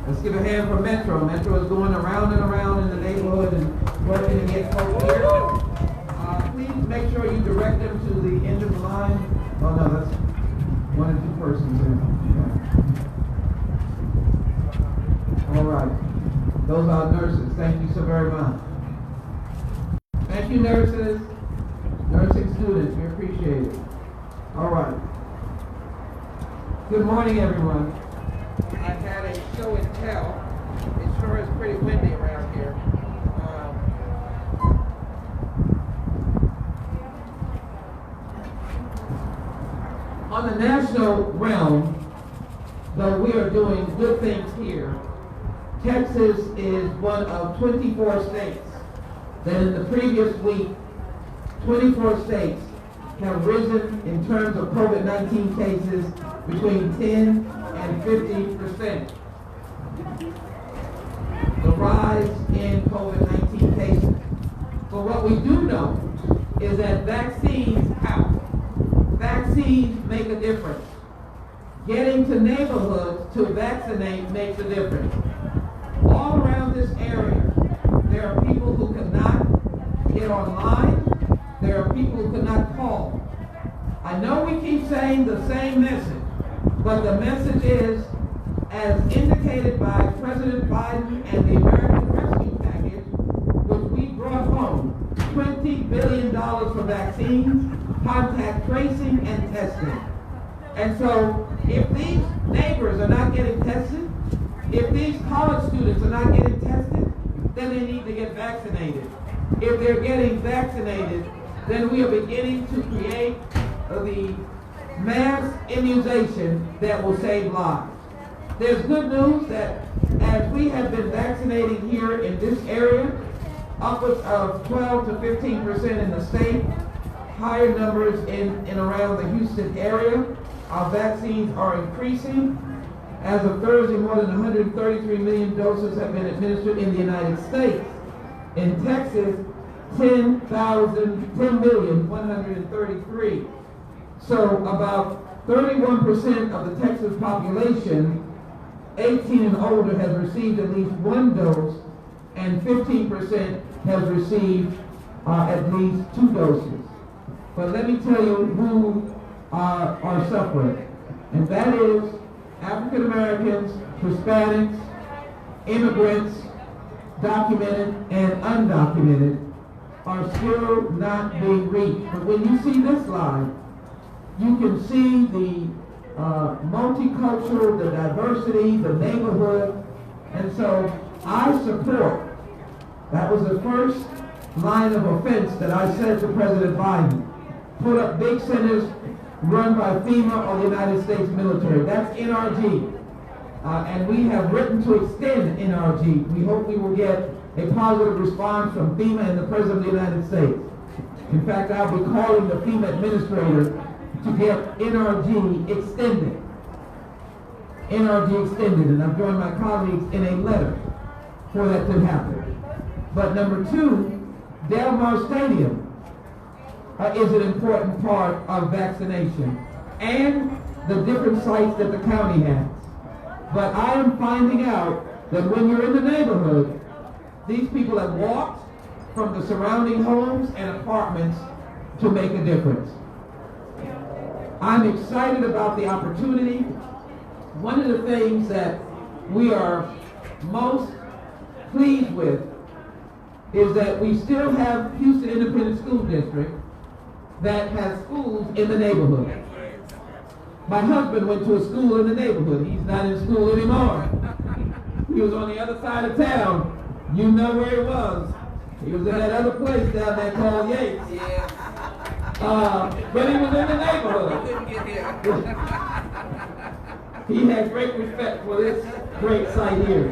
Let's give a hand for Metro. Metro is going around and around in the neighborhood and working to get folks here. Please make sure you direct them to the end of the line. Oh no, that's one or two persons here. Okay. All right. Those are nurses. Thank you so very much. Thank you, nurses. Nursing students, we appreciate it. All right. Good morning, everyone. I had a show and tell. It sure is pretty windy around here. On the national realm, though we are doing good things here, Texas is one of 24 states that in the previous week, 24 states have risen in terms of COVID-19 cases between 10 and 50%. The rise in COVID-19 cases. But what we do know is that vaccines help. Vaccines make a difference. Getting to neighborhoods to vaccinate makes a difference. All around this area, there are people who cannot get online. There are people who cannot call. I know we keep saying the same message, but the message is, as indicated by President Biden and the American Rescue Package, which we brought home, $20 billion for vaccines, contact tracing, and testing. And so, if these neighbors are not getting tested, if these college students are not getting tested, then they need to get vaccinated. If they're getting vaccinated, then we are beginning to create the mass immunization that will save lives. There's good news that as we have been vaccinating here in this area, upwards of 12 to 15% in the state, higher numbers in around the Houston area. Our vaccines are increasing. As of Thursday, more than 133 million doses have been administered in the United States. In Texas, 10,133. So about 31% of the Texas population, 18 and older, has received at least one dose, and 15% has received at least 2 doses. But let me tell you who are suffering, and that is African Americans, Hispanics, immigrants, documented and undocumented, are still not being reached. But when you see this slide, you can see the multicultural, the diversity, the neighborhood. And so I support, that was the first line of offense that I said to President Biden, put up big centers run by FEMA or the United States military. That's NRG. And we have written to extend NRG. We hope we will get a positive response from FEMA and the President of the United States. In fact, I'll be calling the FEMA administrator to get NRG extended. NRG extended, and I've joined my colleagues in a letter for that to happen. But number 2, Del Mar Stadium is an important part of vaccination, and the different sites that the county has. But I am finding out that when you're in the neighborhood, these people have walked from the surrounding homes and apartments to make a difference. I'm excited about the opportunity. One of the things that we are most pleased with is that we still have Houston Independent School District that has schools in the neighborhood. My husband went to a school in the neighborhood. He's not in school anymore. He was on the other side of town. You know where he was. He was in that other place down there called Yates. Yeah. But he was in the neighborhood. He had great respect for this great site here.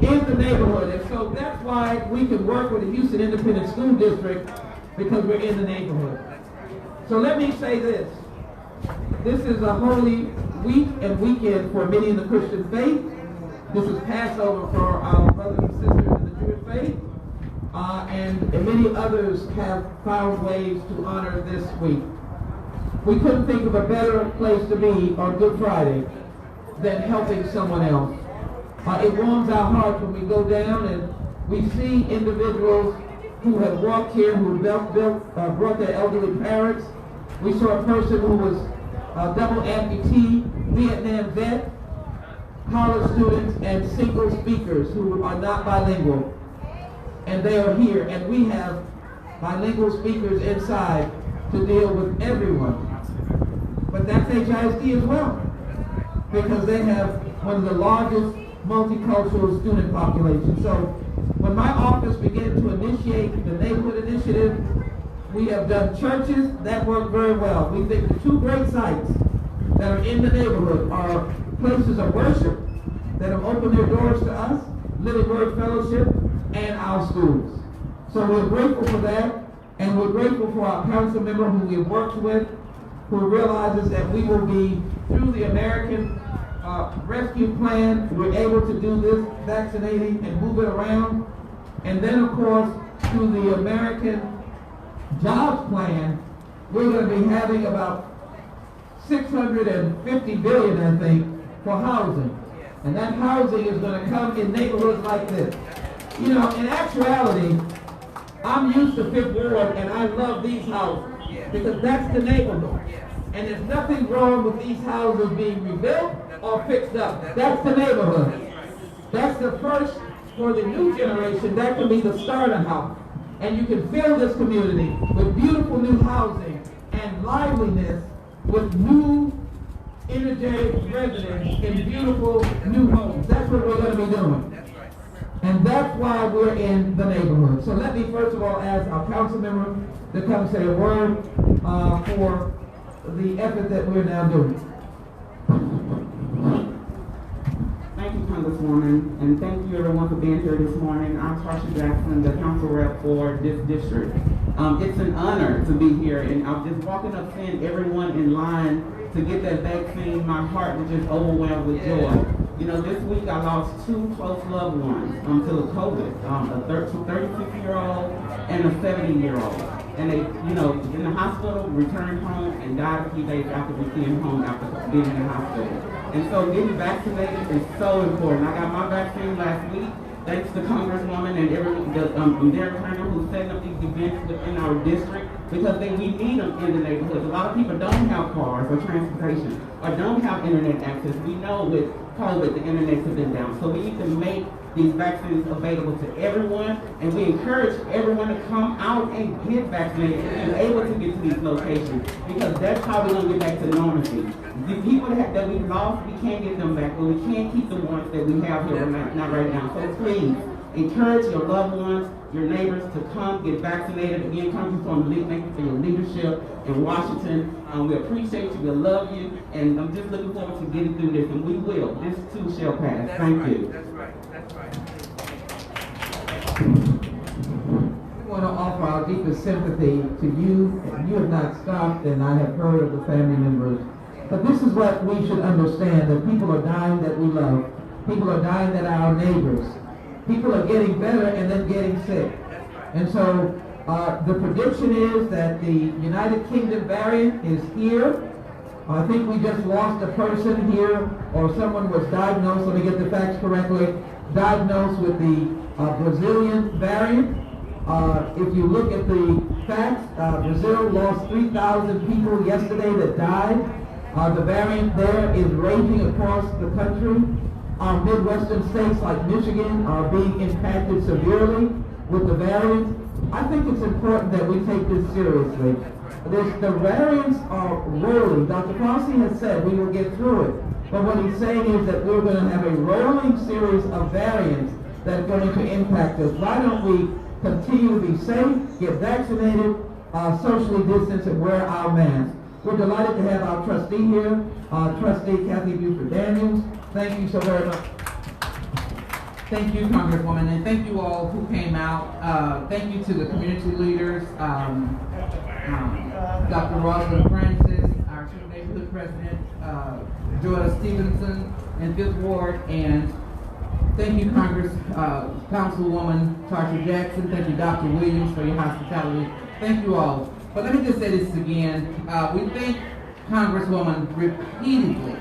In the neighborhood. And so that's why we can work with the Houston Independent School District, because we're in the neighborhood. So let me say this. This is a holy week and weekend for many in the Christian faith. This is Passover for our brothers and sisters in the Jewish faith. And many others have found ways to honor this week. We couldn't think of a better place to be on Good Friday than helping someone else. It warms our heart when we go down and we see individuals who have walked here, who brought their elderly parents. We saw a person who was a double amputee, Vietnam vet, college students, and single speakers who are not bilingual. And they are here, and we have bilingual speakers inside to deal with everyone. But that's HISD as well, because they have one of the largest multicultural student populations. So when my office began to initiate the neighborhood initiative, we have done churches that work very well. We think the two great sites that are in the neighborhood are places of worship that have opened their doors to us, Living Word Fellowship, and our schools. So we're grateful for that, and we're grateful for our council member who we've worked with, who realizes that we will be, through the American Rescue Plan, we're able to do this vaccinating and move it around. And then, of course, through the American Jobs Plan, we're going to be having about $650 billion, I think, for housing. And that housing is going to come in neighborhoods like this. You know, in actuality, I'm used to Fifth Ward, and I love these houses because that's the neighborhood. And there's nothing wrong with these houses being rebuilt or fixed up. That's the neighborhood. That's the first, for the new generation, that can be the starter house. And you can fill this community with beautiful new housing and liveliness with new, energetic residents in beautiful new homes. That's what we're going to be doing. And that's why we're in the neighborhood. So let me first of all ask our council member to come say a word for the effort that we're now doing. Thank you, Congresswoman, and thank you everyone for being here this morning. I'm Sheila Jackson, the council rep for this district. It's an honor to be here, and I'm just walking up seeing everyone in line to get that vaccine. My heart was just overwhelmed with joy. You know, this week I lost two close loved ones to the COVID, a 36-year-old and a 70-year-old. And they, you know, in the hospital, returned home and died a few days after returning home after being in the hospital. And so getting vaccinated is so important. I got my vaccine last week, thanks to Congresswoman and everyone, Derek Turner, who's setting up these events within our district, because we need them in the neighborhoods. A lot of people don't have cars or transportation or don't have internet access. We know with COVID, the internet has been down. So we need to make these vaccines available to everyone, and we encourage everyone to come out and get vaccinated and be able to get to these locations, because that's how we're going to get back to normalcy. The people that we've lost, we can't get them back, but we can't keep the ones that we have here not right now. So please, encourage your loved ones, your neighbors to come get vaccinated. Again, Congresswoman Lee, thank you for your leadership in Washington. We appreciate you, we love you, and I'm just looking forward to getting through this, and we will. This too shall pass. Thank you. That's right. That's right. We want to offer our deepest sympathy to you, and you have not stopped, and I have heard of the family members. But this is what we should understand, that people are dying that we love. People are dying that are our neighbors. People are getting better and then getting sick. And so the prediction is that the United Kingdom variant is here. I think we just lost a person here, or someone was diagnosed, let me get the facts correctly, diagnosed with the Brazilian variant. If you look at the facts, Brazil lost 3,000 people yesterday that died. The variant there is raging across the country. Our Midwestern states like Michigan are being impacted severely with the variant. I think it's important that we take this seriously. The variants are rolling. Dr. Fauci has said we will get through it. But what he's saying is that we're going to have a rolling series of variants that are going to impact us. Why don't we continue to be safe, get vaccinated, socially distance, and wear our masks? We're delighted to have our trustee here, Trustee Kathy Buford Daniels. Thank you so very much. Thank you, Congresswoman, and thank you all who came out. Thank you to the community leaders, Dr. Rosalind Francis, our Chief Neighborhood President, Joella Stevenson in Fifth Ward, and thank you, Councilwoman Tasha Jackson. Thank you, Dr. Williams, for your hospitality. Thank you all. But let me just say this again. We thank Congresswoman repeatedly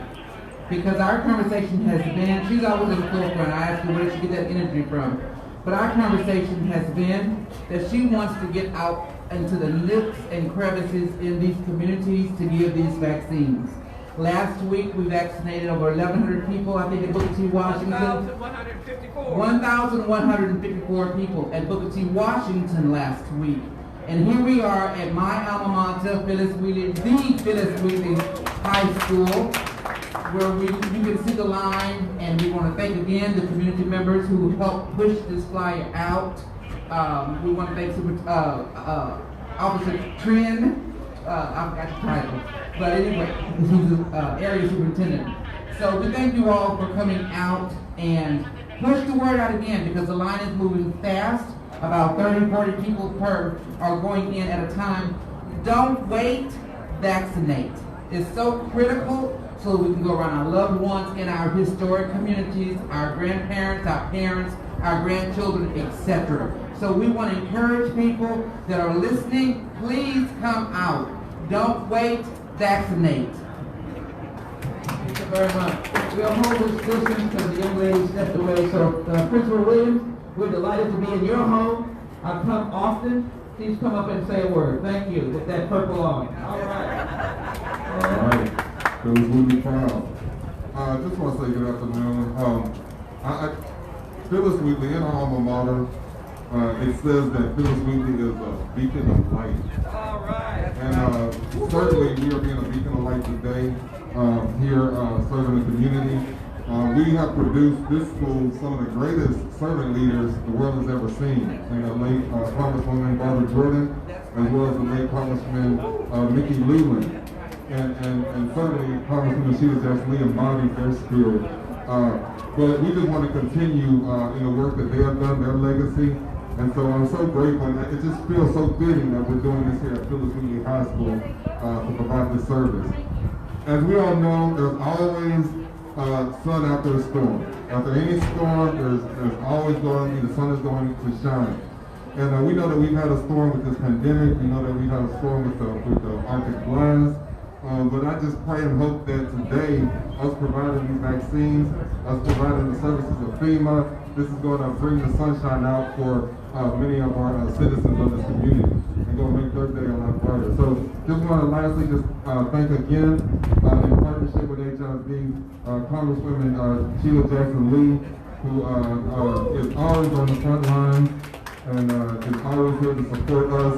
because our conversation has been, she's always in the forefront. I asked her where did she get that energy from. But our conversation has been that she wants to get out into the nooks and crevices in these communities to give these vaccines. Last week, we vaccinated over 1,100 people, I think, at Booker T. Washington. 1,154. 1,154 people at Booker T. Washington last week. And here we are at my alma mater, Phyllis Wheatley, the Phyllis Wheatley High School, where you can see the line, and we want to thank again the community members who helped push this flyer out. We want to thank Officer Trin, I forgot the title, but anyway, he's the area superintendent. So we thank you all for coming out and push the word out again, because the line is moving fast. About 30, 40 people per are going in at a time. Don't wait, vaccinate. It's so critical so we can go around our loved ones in our historic communities, our grandparents, our parents, our grandchildren, etc. So we want to encourage people that are listening, please come out. Don't wait, vaccinate. Thank you very much. We'll hold this distance because the young lady stepped away. So, Principal Williams, we're delighted to be in your home. I come often. Please come up and say a word. Thank you. With that purple on. All right. All right. Phyllis Wheatley proud. I just want to say good afternoon. Phyllis Wheatley, in our alma mater, it says that Phyllis Wheatley is a beacon of light. All right. And certainly we are being a beacon of light today here serving the community. We have produced this school some of the greatest servant leaders the world has ever seen. And the late Congresswoman Barbara Jordan, as well as the late Congressman Mickey Leland. And certainly Congresswoman Sheila Jackson Lee embodied their spirit. But we just want to continue in the work that they have done, their legacy. And so I'm so grateful, and it just feels so fitting that we're doing this here at Phyllis Wheatley High School to provide this service. As we all know, there's always sun after a storm. After any storm, there's always going to be, the sun is going to shine. And we know that we've had a storm with this pandemic. We know that we've had a storm with the Arctic blast. But I just pray and hope that today, us providing these vaccines, us providing the services of FEMA, this is going to bring the sunshine out for many of our citizens of this community and going to make their day a lot brighter. So just want to lastly just thank again in partnership with HISD, Congresswoman Sheila Jackson Lee, who is always on the front line and is always here to support us.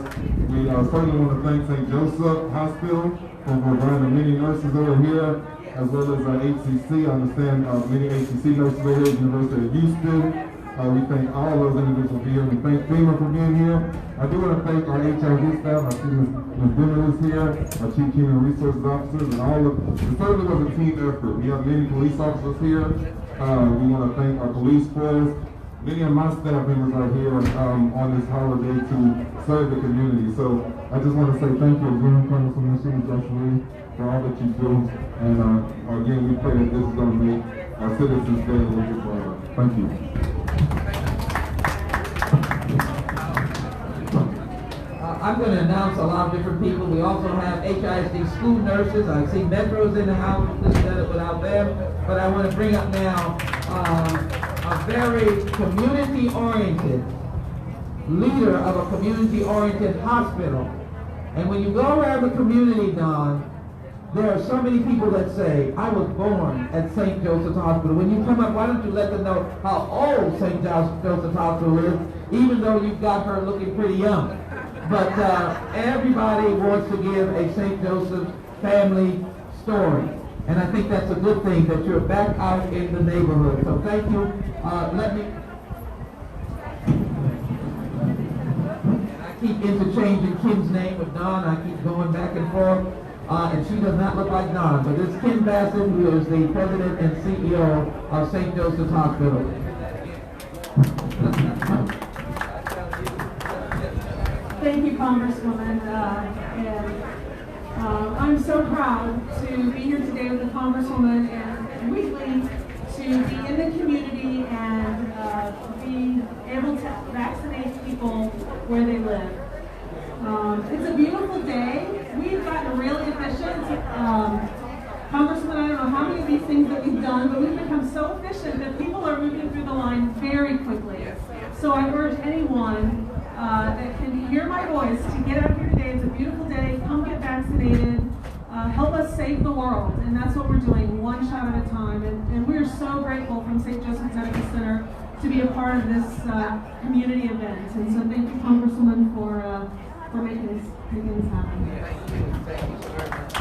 We certainly want to thank St. Joseph Hospital for providing the many nurses over here, as well as HCC. I understand many HCC nurses over here at the University of Houston. We thank all those individuals here. We thank FEMA for being here. I do want to thank our HIV staff. I see Ms. Dimmer is here, our Chief Human Resources Officers, and all of it. Certainly was a team effort. We have many police officers here. We want to thank our police force. Many of my staff members are here on this holiday to serve the community. So I just want to say thank you again, Congresswoman Sheila Jackson Lee, for all that you do. And again, we pray that this is going to make our citizens' day a little bit brighter. Thank you. I'm going to announce a lot of different people. We also have HISD school nurses. I see Metro's in the house. Couldn't done it without them. But I want to bring up now a very community-oriented leader of a community-oriented hospital. And when you go around the community, Don, there are so many people that say, I was born at St. Joseph's Hospital. When you come up, why don't you let them know how old St. Joseph's Hospital is, even though you've got her looking pretty young. But everybody wants to give a St. Joseph's family story. And I think that's a good thing that you're back out in the neighborhood. So thank you. I keep interchanging Kim's name with Don. I keep going back and forth. And she does not look like Don. But this is Kim Bassett, who is the president and CEO of St. Joseph's Hospital. Thank you, Congresswoman. I'm so proud to be here today with the Congresswoman and Wheatley to be in the community and be able to vaccinate people where they live. It's a beautiful day. We've gotten really efficient Congressman, I don't know how many of these things that we've done, but we've become so efficient that people are moving through the line very quickly. So I urge anyone that can hear my voice to get out here today. It's a beautiful day. Come get vaccinated. Help us save the world. And that's what we're doing, one shot at a time. And we're so grateful from St. Joseph's Medical Center to be a part of this community event. And so thank you, Congresswoman, for making this happen. Thank you so very much.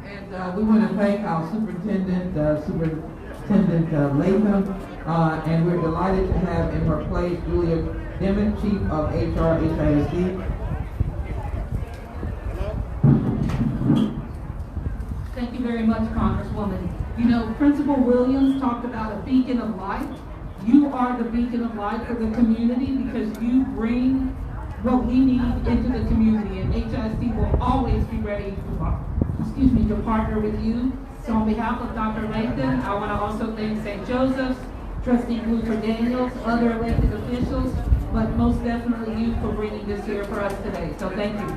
And we want to thank our Superintendent Latham, and we're delighted to have in her place Julia Dimmitt, Chief of HR HISD. Thank you very much, Congresswoman. You know, Principal Williams talked about a beacon of light. You are the beacon of light for the community because you bring what we need into the community, and HISD will always be ready to partner with you. So on behalf of Dr. Latham, I want to also thank St. Joseph's, Trustee Luther Daniels, other elected officials, but most definitely you for bringing this here for us today. So thank you.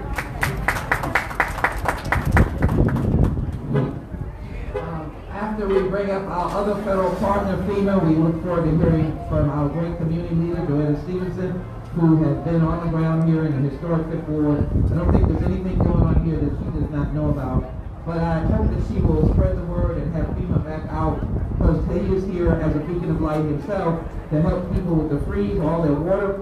After we bring up our other federal partner, FEMA, we look forward to hearing from our great community leader, Joanna Stevenson, who has been on the ground here in the historic Fifth Ward. I don't think there's anything going on here that she does not know about, but I hope that she will spread the word and have FEMA back out, because he is here as a beacon of light himself to help people with the freeze, all their water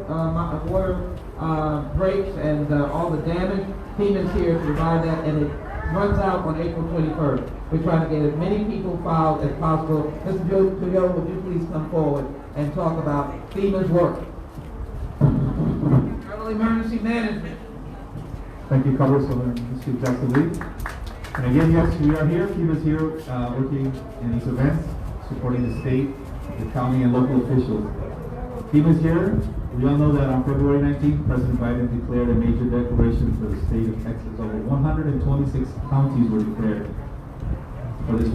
breaks, and all the damage. FEMA's here to provide that, and it runs out on April 21st. We're trying to get as many people filed as possible. Mr. Joe, would you please come forward and talk about FEMA's work? Federal Emergency Management. Thank you, Congresswoman Sheila Jackson Lee. And again, yes, we are here. FEMA's here working in these events, supporting the state, the county, and local officials. FEMA's here. We all know that on February 19th, President Biden declared a major declaration for the state of Texas. Over 126 counties were declared for this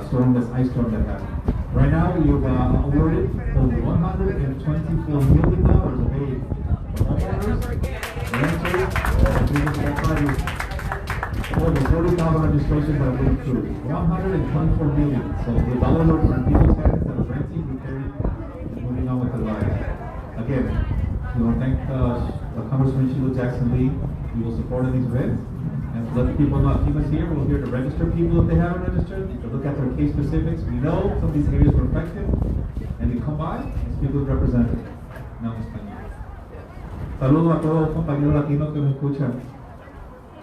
storm, this ice storm that happened. Right now, we have awarded over $124 million of aid for homeowners, renters, and over 40,000 registrations have been approved. $124 million. So the dollars are in people's hands that are renting, repairing, and moving on with their lives. Again, we want to thank Congresswoman Sheila Jackson Lee. We will support these events. And to let the people know FEMA's here, we're here to register people if they haven't registered, to look at their case specifics. We know some of these areas were affected, and we come by and speak with representatives. No, saludos a todos los compañeros latinos que me escuchan.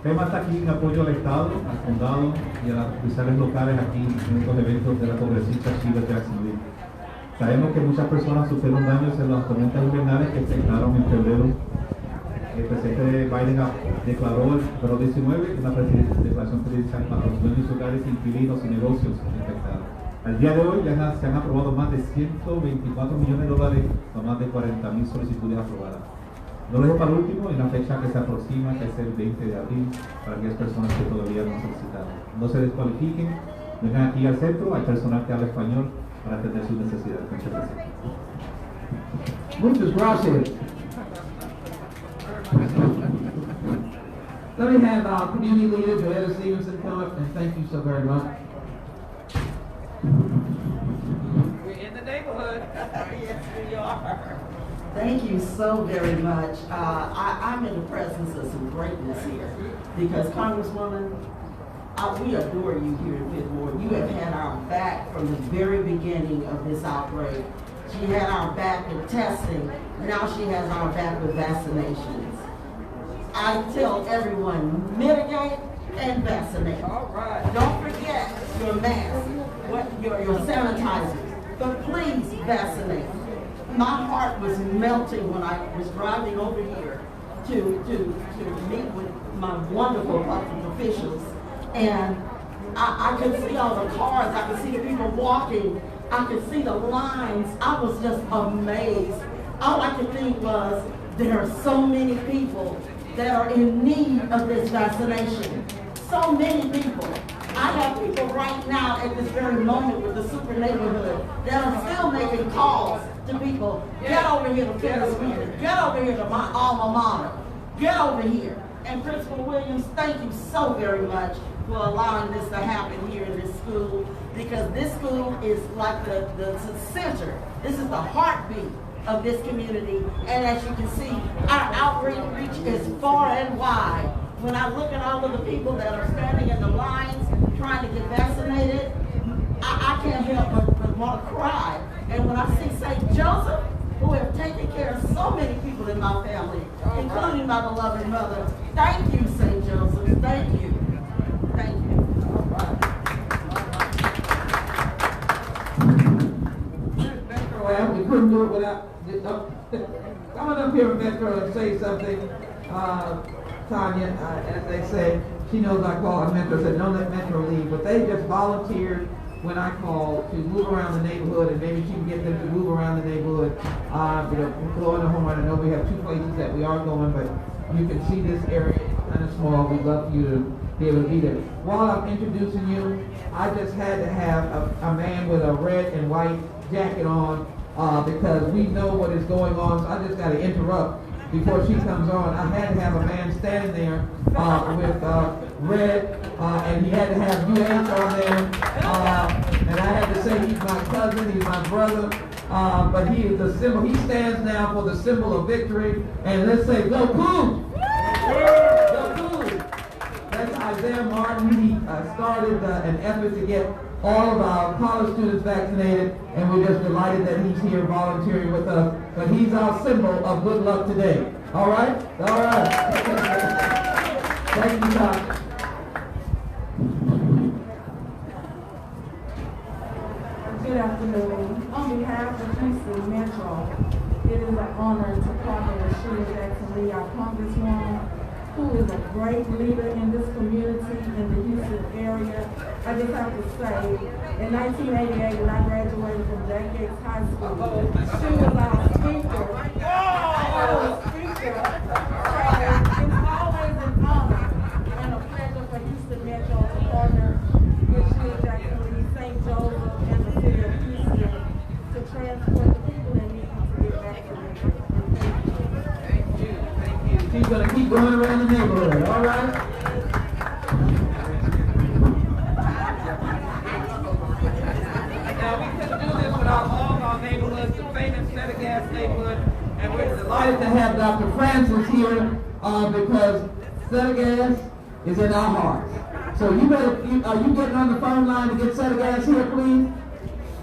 FEMA está aquí en apoyo al Estado, al condado y a las oficiales locales aquí en estos eventos de la congresista Sheila Jackson Lee. Sabemos que muchas personas sufrieron daños en las tormentas invernales que se declararon en febrero. El presidente Biden declaró el febrero 19 una declaración presidencial para los dueños hogares, inquilinos y negocios afectados. Al día de hoy ya se han aprobado más de $124 millones para más de 40,000 solicitudes aprobadas. No lo dejo para último, en la fecha que se aproxima, que es el 20 de abril, para aquellas personas que todavía no han solicitado. No se descualifiquen, vengan aquí al centro, hay personal que habla español para atender sus necesidades. Muchas gracias. Muchas gracias. Let me have our community leader, Joanna Stevenson, come up, and thank you so very much. We're in the neighborhood. Yes, we are. Thank you so very much. I'm in the presence of some greatness here because, Congresswoman, we adore you here in Fifth Ward. You have had our back from the very beginning of this outbreak. She had our back with testing. Now she has our back with vaccinations. I tell everyone, mitigate and vaccinate. All right. Don't forget your mask, your sanitizers, but please vaccinate. My heart was melting when I was driving over here to meet with my wonderful public officials, and I could see all the cars, I could see the people walking, I could see the lines. I was just amazed. All I could think was, there are so many people that are in need of this vaccination. So many people. I have people right now at this very moment with the super neighborhood that are still making calls to people. Get over here to Ferris Wheeler. Get over here to my alma mater. Get over here. And Principal Williams, thank you so very much for allowing this to happen here in this school, because this school is like the center. This is the heartbeat of this community. And as you can see, our outreach is far and wide. When I look at all of the people that are standing in the lines trying to get vaccinated, I can't help but want to cry. And when I see St. Joseph, who have taken care of so many people in my family, including my beloved mother, thank you, St. Joseph. Thank you. Thank you. Well, we couldn't do it without, come on up here, Metro, and say something. Tanya, as they say, she knows I call her Metro, said don't let Metro leave, but they just volunteered when I called to move around the neighborhood, and maybe she can get them to move around the neighborhood. Go in the home. I know we have 2 places that we are going, but you can see this area is kind of small. We'd love for you to be able to be there. While I'm introducing you, I just had to have a man with a red and white jacket on because we know what is going on, so I just got to interrupt before she comes on. I had to have a man standing there with red, and he had to have UH on there, and I had to say he's my cousin, he's my brother, but he is the symbol. He stands now for the symbol of victory, and let's say, go Cougs! Go Cougs! That's Isaiah Martin. He started an effort to get all of our college students vaccinated, and we're just delighted that he's here volunteering with us. But he's our symbol of good luck today. All right? All right. Thank you, Doc. Good afternoon. On behalf of Houston Metro, it is an honor to partner with Sheila Jackson Lee, our Congresswoman, who is a great leader in this community, in the Houston area. I just have to say, in 1988, when I graduated from Jack Yates High School, she was our speaker. So it's always an honor and a pleasure for Houston Metro to partner with Sheila Jackson Lee, St. Joseph, and the city of Houston to transport the people that need to get vaccinated. She's going to keep going around the neighborhood, all right? Now, we couldn't do this without all of our neighborhoods, the famous Senegas neighborhood, and we're Delighted to have Dr. Francis here because Senegas is in our hearts. So you better, are you getting on the phone line to get Senegas here, please?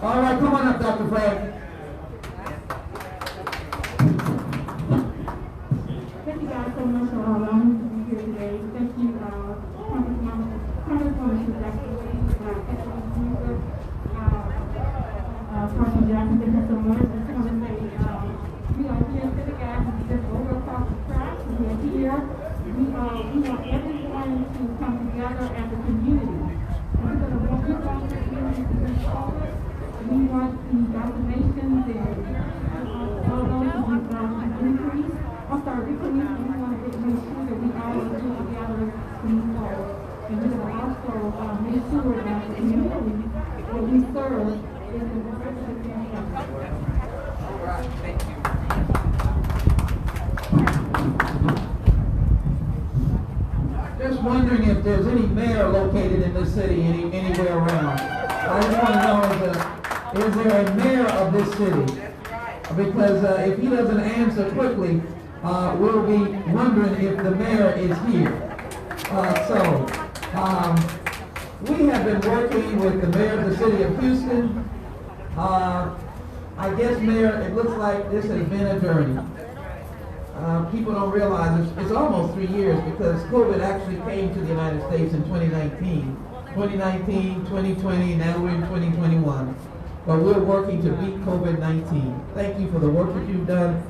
All right, come on up, Dr. Francis. Thank you guys so much for allowing me to be here today. Thank you, Congresswoman Sheila Jackson Lee, Congressman Jackson, thank you so much. I just want to say, we are here at the gas, we just over across the track, we are here. We want everyone to come together as a community. And we're going to work with our community to move forward. We want the vaccinations and all those to increase. I'm sorry, we want to make sure that we all do together to move forward. And we're going to also make sure that the community that we serve is in the best of the all right. Thank you. Just wondering if there's any mayor located in this city anywhere around. I just want to know, is there a mayor of this city? Because if he doesn't answer quickly, we'll be wondering if the mayor is here. We have been working with the mayor of the city of Houston. I guess, Mayor, it looks like this has been a journey. People don't realize it's almost 3 years because COVID actually came to the United States in 2019. 2019, 2020, now we're in 2021. But we're working to beat COVID-19. Thank you for the work that you've done.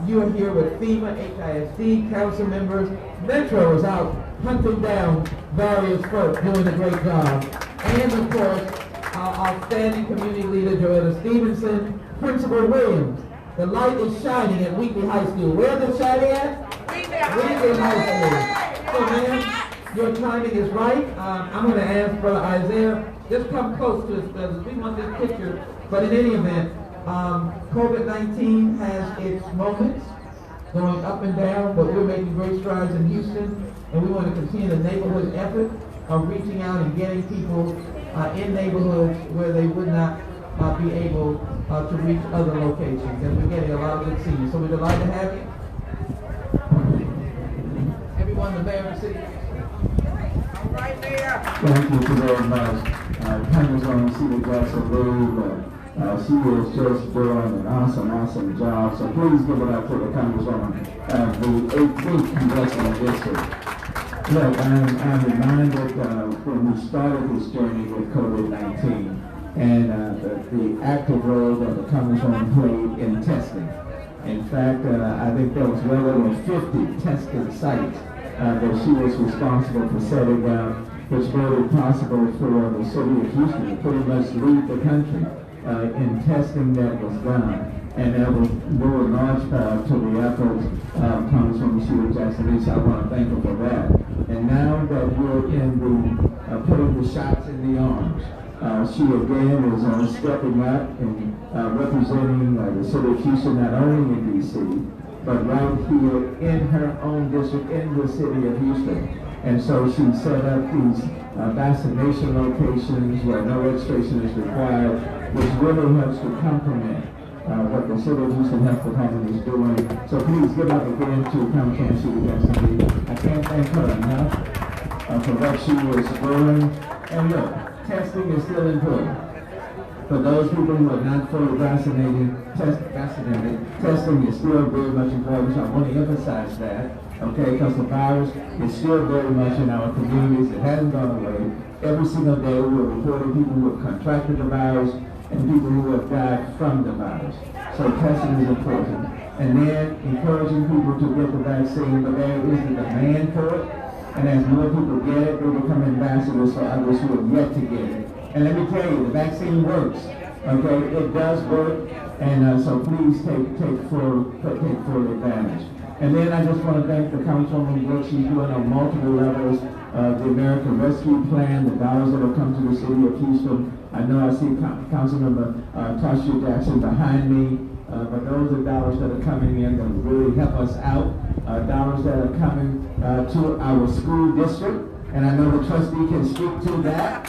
You are here with FEMA, HISD, council members. Metro is out hunting down various folks doing a great job. And of course, our outstanding community leader, Joetta Stevenson, Principal Williams. The light is shining at Wheatley High School. Where's it shining at? Wheatley High School. So, ma'am, your timing is right. I'm going to ask Brother Isaiah, just come close to us, brothers. We want this picture. But in any event, COVID-19 has its moments, going up and down, but we're making great strides in Houston, and we want to continue the neighborhood effort of reaching out and getting people in neighborhoods where they would not be able to reach other locations. And we're getting a lot of good seniors. So we're delighted to have you. Everyone, the mayor of the city. Right there. Thank you very much. Congresswoman Sheila Jackson Lee, she is just doing an awesome job. So please give it up to the Congresswoman of the 18th Congressional District. Look, I'm reminded when we started this journey with COVID-19 and the active role that the Congresswoman played in testing. In fact, I think there was well over 50 testing sites that she was responsible for setting up, which made it possible for the city of Houston to pretty much lead the country in testing that was done. And that was due in large part to the efforts of Congresswoman Sheila Jackson Lee, so I want to thank her for that. And now that we're in the putting the shots in the arms, she again is stepping up and representing the city of Houston, not only in D.C., but right here in her own district in the city of Houston. And so she set up these vaccination locations where no registration is required, which really helps to complement what the city of Houston Health Department is doing. So please give up again to Councilwoman Sheila Jackson Lee. I can't thank her enough for what she is doing. And look, testing is still important. For those people who are not fully vaccinated, testing is still very much important. So I want to emphasize that, okay, because the virus is still very much in our communities. It hasn't gone away. Every single day we're reporting people who have contracted the virus and people who have died from the virus. So testing is important. And then encouraging people to get the vaccine, but there is the demand for it. And as more people get it, they become ambassadors for others who have yet to get it. And let me tell you, the vaccine works. Okay, it does work. And so please take full advantage. And then I just want to thank the Councilwoman for what she's doing on multiple levels. The American Rescue Plan, the dollars that have come to the city of Houston. I know I see Councilmember Tasha Jackson behind me, but those are dollars that are coming in that really help us out. Dollars that are coming to our school district, and I know the trustee can speak to that.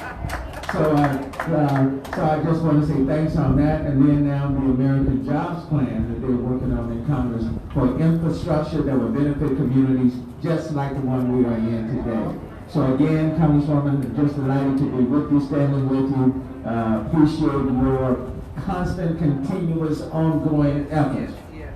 So I just want to say thanks on that, and then now the American Jobs Plan that they're working on in Congress for infrastructure that will benefit communities just like the one we are in today. So again, Congresswoman, just delighted to be with you, standing with you. Appreciate your constant, continuous, ongoing efforts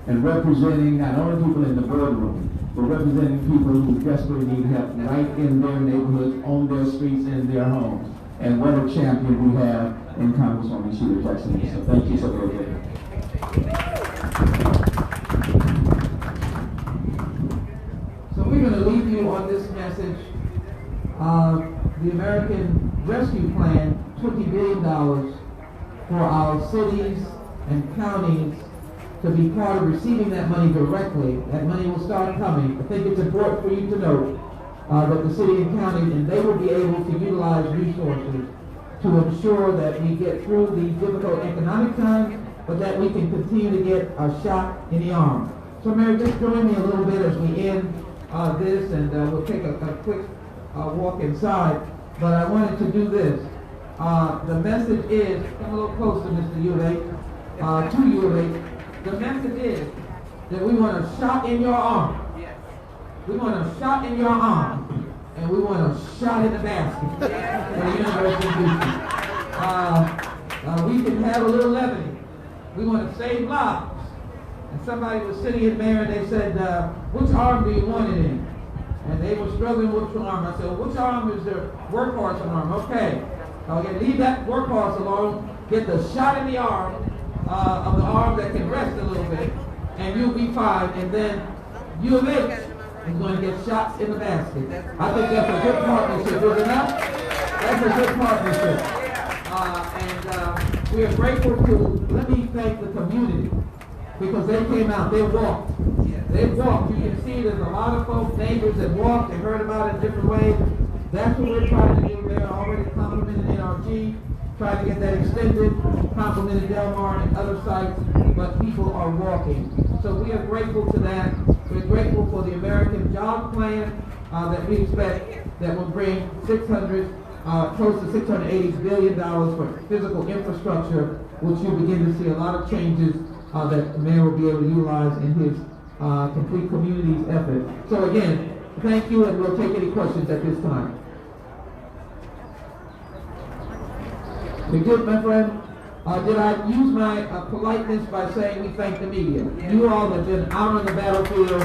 and representing not only people in the boardroom, but representing people who desperately need help right in their neighborhoods, on their streets, in their homes. And what a champion we have in Congresswoman Sheila Jackson Lee. So thank you so very much. So we're going to leave you on this message. The American Rescue Plan, $20 billion for our cities and counties to be part of receiving that money directly. That money will start coming. I think it's important for you to know that the city and county, and they will be able to utilize resources to ensure that we get through these difficult economic times, but that we can continue to get a shot in the arm. So Mary, just join me a little bit as we end this, and we'll take a quick walk inside. But I wanted to do this. The message is, come a little closer, Mr. Ule, to Ule. The message is that we want a shot in your arm. We want a shot in your arm, and we want a shot in the basket for the University of Houston. We can have a little levity. We want to save lives. And somebody was sitting in there and they said, which arm do you want it in? And they were struggling with which arm. I said, well, which arm is their workhorse arm? Okay, leave that workhorse alone. Get the shot in the arm of the arm that can rest a little bit, and you'll be fine. And then U of H is going to get shots in the basket. I think that's a good partnership, is it not? That's a good partnership. And we are grateful to, let me thank the community, because they came out, they walked. They walked. You can see there's a lot of folks, neighbors that walked, they heard about it in different ways. That's what we're trying to do. They're already complimented NRG, trying to get that extended, complimented Del Mar and other sites, but people are walking. So we are grateful to that. We're grateful for the American Job Plan that we expect that will bring close to $680 billion for physical infrastructure, which you begin to see a lot of changes that the mayor will be able to utilize in his complete communities effort. So again, thank you, and we'll take any questions at this time. We good, my friend? Did I use my politeness by saying we thank the media? You all have been out on the battlefield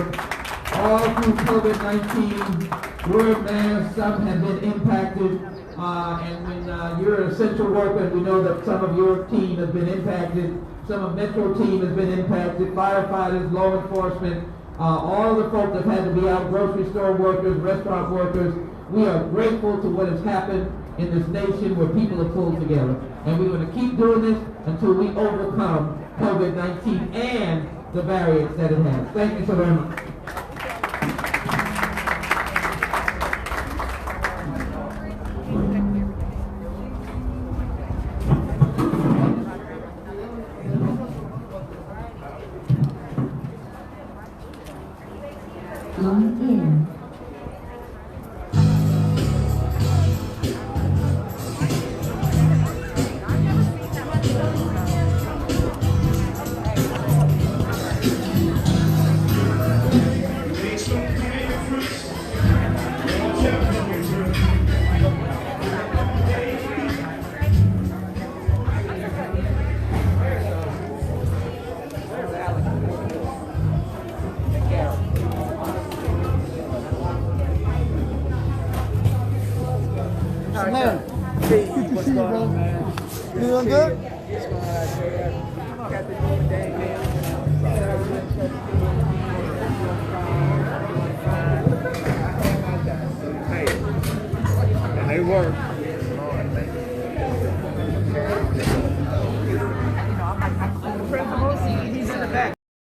all through COVID-19. Wear masks, some have been impacted. And when you're an essential worker, we know that some of your team has been impacted. Some of Metro team has been impacted. Firefighters, law enforcement, all the folks that had to be out, grocery store workers, restaurant workers. We are grateful to what has happened in this nation where people are pulled together. And we're going to keep doing this until we overcome COVID-19 and the barriers that it has. Thank you so very much. They work.